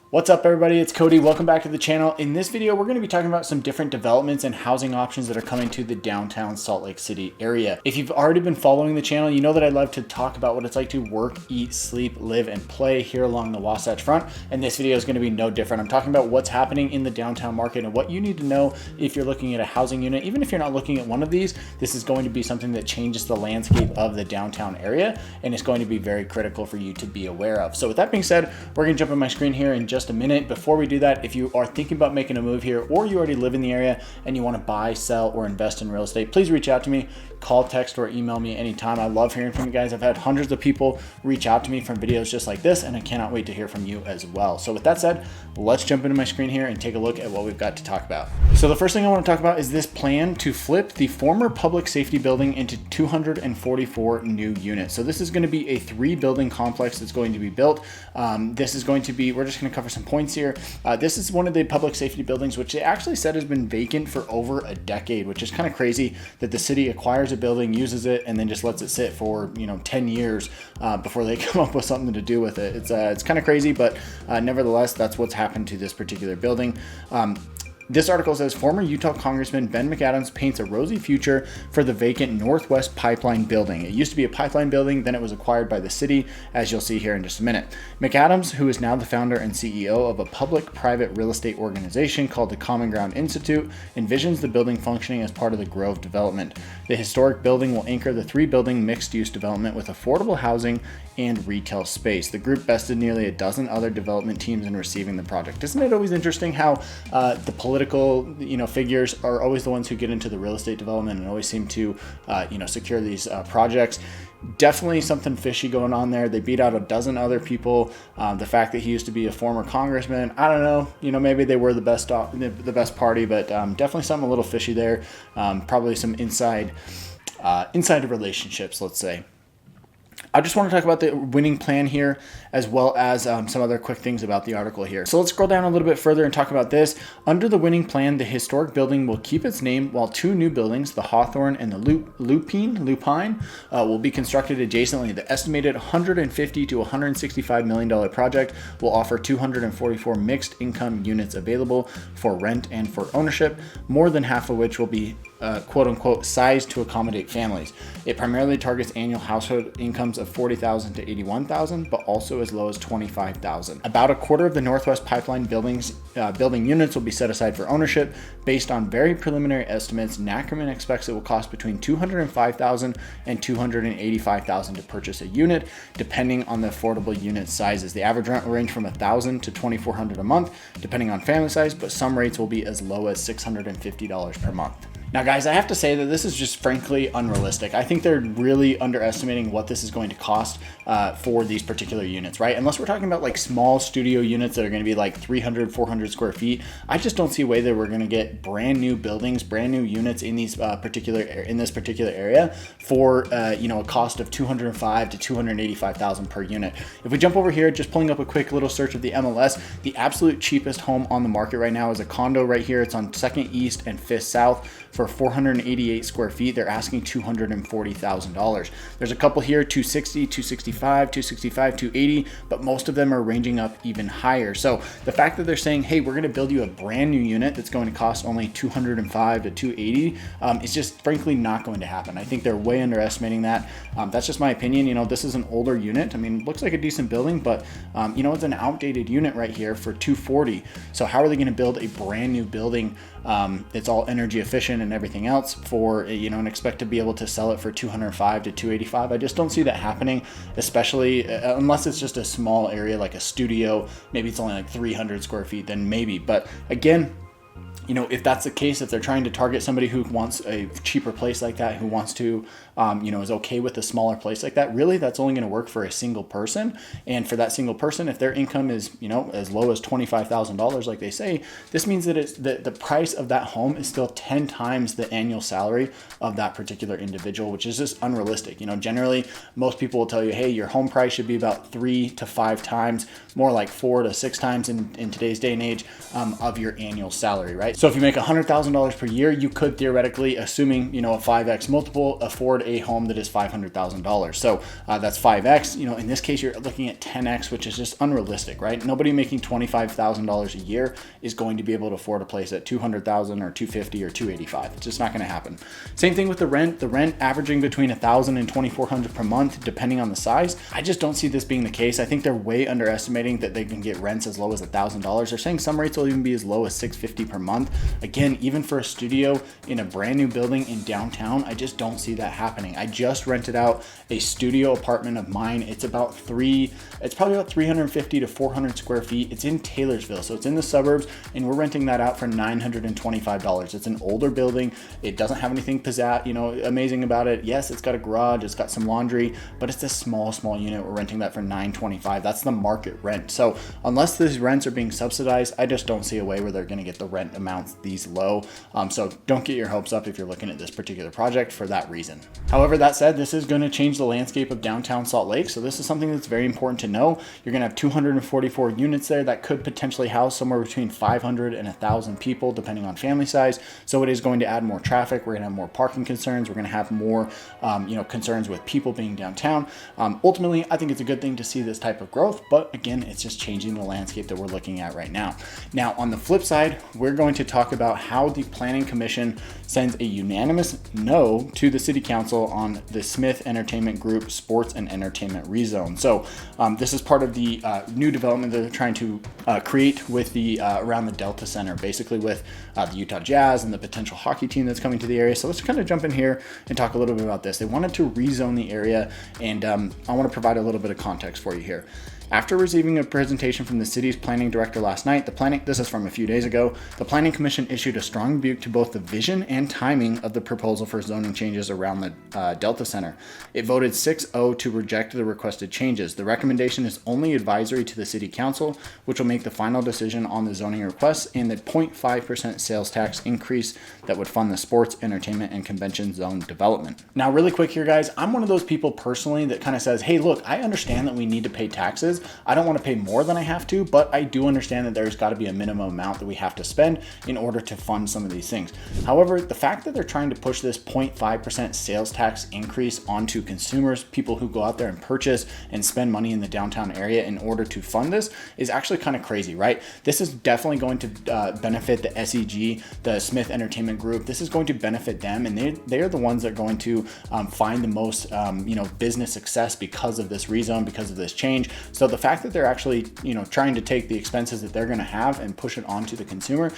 What's up everybody, it's Cody. Welcome back to the channel. In this video, we're going to be talking about some different developments and housing options that are coming to the downtown Salt Lake City area. If you've already been following the channel, you know that I love to talk about what it's like to work, eat, sleep, live, and play here along the Wasatch Front. And this video is going to be no different. I'm talking about what's happening in the downtown market and what you need to know if you're looking at a housing unit. Even if you're not looking at one of these, this is going to be something that changes the landscape of the downtown area, and it's going to be very critical for you to be aware of. So with that being said, we're going to jump on my screen here in just a minute. Before we do that, if you are thinking about making a move here, or you already live in the area and you want to buy, sell, or invest in real estate, please reach out to me. Call, text, or email me anytime. I love hearing from you guys. I've had hundreds of people reach out to me from videos just like this, and I cannot wait to hear from you as well. So with that said, let's jump into my screen here and take a look at what we've got to talk about. So the first thing I want to talk about is this plan to flip the former public safety building into 244 new units. So this is going to be a 3-building complex that's going to be built. This is going to be, we're just going to cover some points here. This is one of the public safety buildings, which they actually said has been vacant for over a decade, which is kind of crazy that the city acquires a building, uses it, and then just lets it sit for 10 years before they come up with something to do with it. It's kind of crazy, but nevertheless, that's what's happened to this particular building. This article says former Utah Congressman Ben McAdams paints a rosy future for the vacant Northwest Pipeline building. It used to be a pipeline building, then it was acquired by the city, as you'll see here in just a minute. McAdams, who is now the founder and CEO of a public-private real estate organization called the Common Ground Institute, envisions the building functioning as part of the Grove development. The historic building will anchor the 3-building mixed-use development with affordable housing and retail space. The group bested nearly a dozen other development teams in receiving the project. Isn't it always interesting how the political figures are always the ones who get into the real estate development and always seem to secure these projects? Definitely something fishy going on there. They beat out a dozen other people. The fact that he used to be a former congressman, I don't know. Maybe they were the best party, but definitely something a little fishy there. Probably some inside relationships, let's say. I just want to talk about the winning plan here, as well as some other quick things about the article here. So let's scroll down a little bit further and talk about this. Under the winning plan, the historic building will keep its name, while 2 new buildings, the Hawthorne and the Lupine, will be constructed adjacently. The estimated $150 to $165 million project will offer 244 mixed income units available for rent and for ownership, more than half of which will be quote-unquote sized to accommodate families. It primarily targets annual household incomes of $40,000 to $81,000, but also as low as $25,000. About a quarter of the Northwest Pipeline building units will be set aside for ownership. Based on very preliminary estimates, Nackerman expects it will cost between $205,000 and $285,000 to purchase a unit, depending on the affordable unit sizes. The average rent will range from $1,000 to $2,400 a month, depending on family size, but some rates will be as low as $650 per month. Now guys, I have to say that this is just frankly unrealistic. I think they're really underestimating what this is going to cost for these particular units, right? Unless we're talking about like small studio units that are going to be like 300, 400 square feet. I just don't see a way that we're going to get brand new buildings, brand new units in these in this particular area for a cost of $205,000 to $285,000 per unit. If we jump over here, just pulling up a quick little search of the MLS, the absolute cheapest home on the market right now is a condo right here. It's on 2nd East and 5th South. For 488 square feet, they're asking $240,000. There's a couple here, 260, 265, 265, 280, but most of them are ranging up even higher. So the fact that they're saying, hey, we're going to build you a brand new unit that's going to cost only $205 to $280, it's just frankly not going to happen. I think they're way underestimating that. That's just my opinion. This is an older unit. I mean, it looks like a decent building, but it's an outdated unit right here for $240. So how are they going to build a brand new building that's all energy efficient and everything else for and expect to be able to sell it for $205 to $285? I just don't see that happening, especially unless it's just a small area like a studio. Maybe it's only like 300 square feet, then maybe. But again, if that's the case, if they're trying to target somebody who wants a cheaper place like that, who wants to, is okay with a smaller place like that, really, that's only going to work for a single person. And for that single person, if their income is, as low as $25,000, like they say, this means that the price of that home is still 10 times the annual salary of that particular individual, which is just unrealistic. Generally, most people will tell you, hey, your home price should be about 3 to 5 times, more like 4 to 6 times in today's day and age of your annual salary, right? So if you make $100,000 per year, you could theoretically, assuming, a 5x multiple, afford a home that is $500,000. So that's 5x. In this case, you're looking at 10x, which is just unrealistic, right? Nobody making $25,000 a year is going to be able to afford a place at $200,000 or $250,000 or $285,000. It's just not going to happen. Same thing with the rent. The rent averaging between $1,000 and $2,400 per month, depending on the size. I just don't see this being the case. I think they're way underestimating that they can get rents as low as $1,000. They're saying some rates will even be as low as $650 per month. Again, even for a studio in a brand new building in downtown, I just don't see that happening. I just rented out a studio apartment of mine. It's probably about 350 to 400 square feet. It's in Taylorsville, so it's in the suburbs, and we're renting that out for $925. It's an older building. It doesn't have anything amazing about it. Yes, it's got a garage, it's got some laundry, but it's a small unit. We're renting that for $925. That's the market rent. So unless these rents are being subsidized, I just don't see a way where they're going to get the rent amounts these low. So don't get your hopes up if you're looking at this particular project for that reason. However, that said, this is going to change the landscape of downtown Salt Lake. So this is something that's very important to know. You're going to have 244 units there that could potentially house somewhere between 500 and 1,000 people, depending on family size. So it is going to add more traffic. We're going to have more parking concerns. We're going to have more, concerns with people being downtown. Ultimately, I think it's a good thing to see this type of growth, but again, it's just changing the landscape that we're looking at right now. Now, on the flip side, we're going to talk about how the Planning Commission sends a unanimous no to the City Council on the Smith Entertainment Group sports and entertainment rezone. So this is part of the new development that they're trying to create with the around the Delta Center, basically with the Utah Jazz and the potential hockey team that's coming to the area. So let's kind of jump in here and talk a little bit about this. They wanted to rezone the area, and I want to provide a little bit of context for you here. After receiving a presentation from the city's planning director last night, this is from a few days ago, the Planning Commission issued a strong rebuke to both the vision and timing of the proposal for zoning changes around the Delta Center. It voted 6-0 to reject the requested changes. The recommendation is only advisory to the City Council, which will make the final decision on the zoning requests and the 0.5% sales tax increase that would fund the sports, entertainment, and convention zone development. Now, really quick here, guys, I'm one of those people personally that kind of says, hey, look, I understand that we need to pay taxes. I don't want to pay more than I have to, but I do understand that there's got to be a minimum amount that we have to spend in order to fund some of these things. However, the fact that they're trying to push this 0.5% sales tax increase onto consumers, people who go out there and purchase and spend money in the downtown area in order to fund this, is actually kind of crazy, right? This is definitely going to benefit the SEG, the Smith Entertainment Group. This is going to benefit them, and they are the ones that are going to find the most business success because of this rezone, because of this change. So the fact that they're actually trying to take the expenses that they're going to have and push it onto the consumer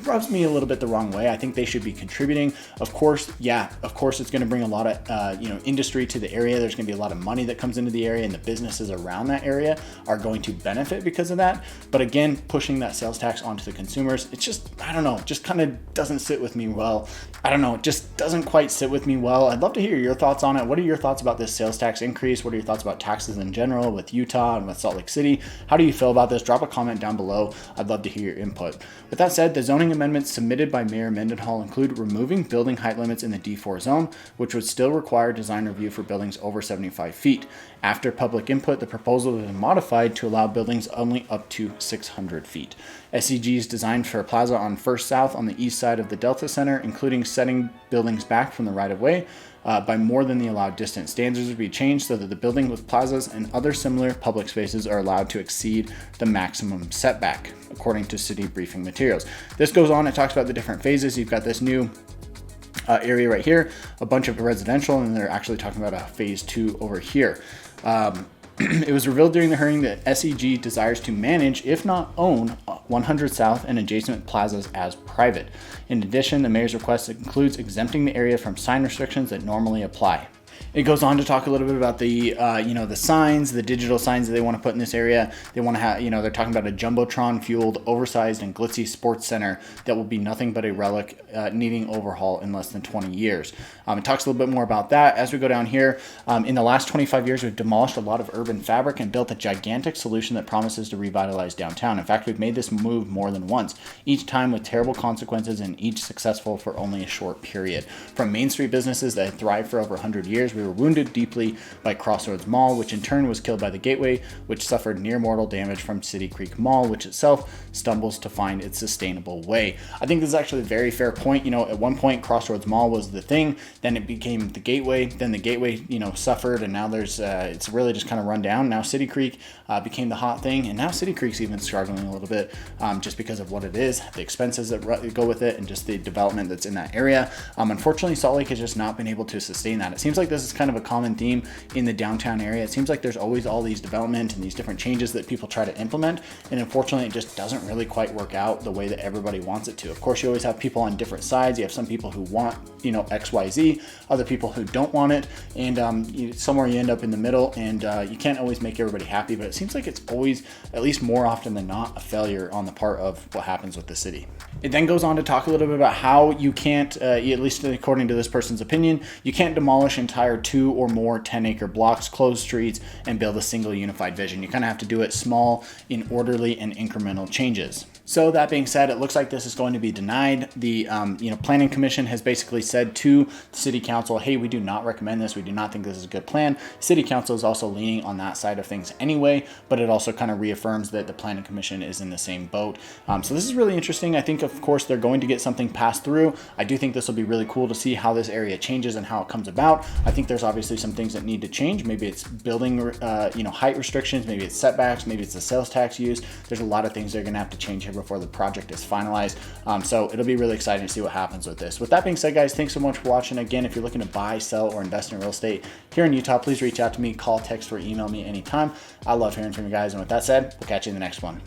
rubs me a little bit the wrong way. I think they should be contributing. Of course, it's going to bring a lot of industry to the area. There's going to be a lot of money that comes into the area, and the businesses around that area are going to benefit because of that. But again, pushing that sales tax onto the consumers, it's just, I don't know, just kind of doesn't sit with me well. I don't know, it just doesn't quite sit with me well. I'd love to hear your thoughts on it. What are your thoughts about this sales tax increase? What are your thoughts about taxes in general with Utah and with Salt Lake City? How do you feel about this? Drop a comment down below. I'd love to hear your input. With that said, the zoning amendments submitted by Mayor Mendenhall include removing building height limits in the D4 zone, which would still require design review for buildings over 75 feet. After public input, the proposal has been modified to allow buildings only up to 600 feet. SEG is designed for a plaza on First South on the east side of the Delta Center, including setting buildings back from the right-of-way by more than the allowed distance. Standards would be changed so that the building with plazas and other similar public spaces are allowed to exceed the maximum setback, according to city briefing materials. This goes on, it talks about the different phases. You've got this new area right here, a bunch of residential, and they're actually talking about a phase 2 over here. It was revealed during the hearing that SEG desires to manage, if not own, 100 South and adjacent plazas as private. In addition, the mayor's request includes exempting the area from sign restrictions that normally apply. It goes on to talk a little bit about the, the signs, the digital signs that they want to put in this area. They want to have, they're talking about a Jumbotron-fueled, oversized, and glitzy sports center that will be nothing but a relic needing overhaul in less than 20 years. It talks a little bit more about that. As we go down here, in the last 25 years, we've demolished a lot of urban fabric and built a gigantic solution that promises to revitalize downtown. In fact, we've made this move more than once, each time with terrible consequences and each successful for only a short period. From Main Street businesses that have thrived for over 100 years, others, we were wounded deeply by Crossroads Mall, which in turn was killed by the Gateway, which suffered near mortal damage from City Creek Mall, which itself stumbles to find its sustainable way. I think this is actually a very fair point. At one point, Crossroads Mall was the thing, then it became the Gateway, then the Gateway, suffered, and now it's really just kind of run down. Now City Creek became the hot thing, and now City Creek's even struggling a little bit just because of what it is, the expenses that go with it, and just the development that's in that area. Unfortunately, Salt Lake has just not been able to sustain that. It seems like this is kind of a common theme in the downtown area. It seems like there's always all these development and these different changes that people try to implement, and unfortunately it just doesn't really quite work out the way that everybody wants it to. Of course, you always have people on different sides. You have some people who want XYZ, other people who don't want it, and somewhere you end up in the middle, and you can't always make everybody happy, but it seems like it's always, at least more often than not, a failure on the part of what happens with the city. It then goes on to talk a little bit about how you can't, at least according to this person's opinion, you can't demolish entire 2 or more 10-acre blocks, close streets, and build a single unified vision. You kind of have to do it small, in orderly, and incremental changes. So that being said, it looks like this is going to be denied. The Planning Commission has basically said to the City Council, hey, we do not recommend this. We do not think this is a good plan. City Council is also leaning on that side of things anyway, but it also kind of reaffirms that the Planning Commission is in the same boat. So this is really interesting. I think, of course, they're going to get something passed through. I do think this will be really cool to see how this area changes and how it comes about. I think there's obviously some things that need to change. Maybe it's building, height restrictions. Maybe it's setbacks. Maybe it's the sales tax use. There's a lot of things they're going to have to change here before the project is finalized. So it'll be really exciting to see what happens with this. With that being said, guys, thanks so much for watching. Again, if you're looking to buy, sell, or invest in real estate here in Utah, please reach out to me, call, text, or email me anytime. I love hearing from you guys. And with that said, we'll catch you in the next one.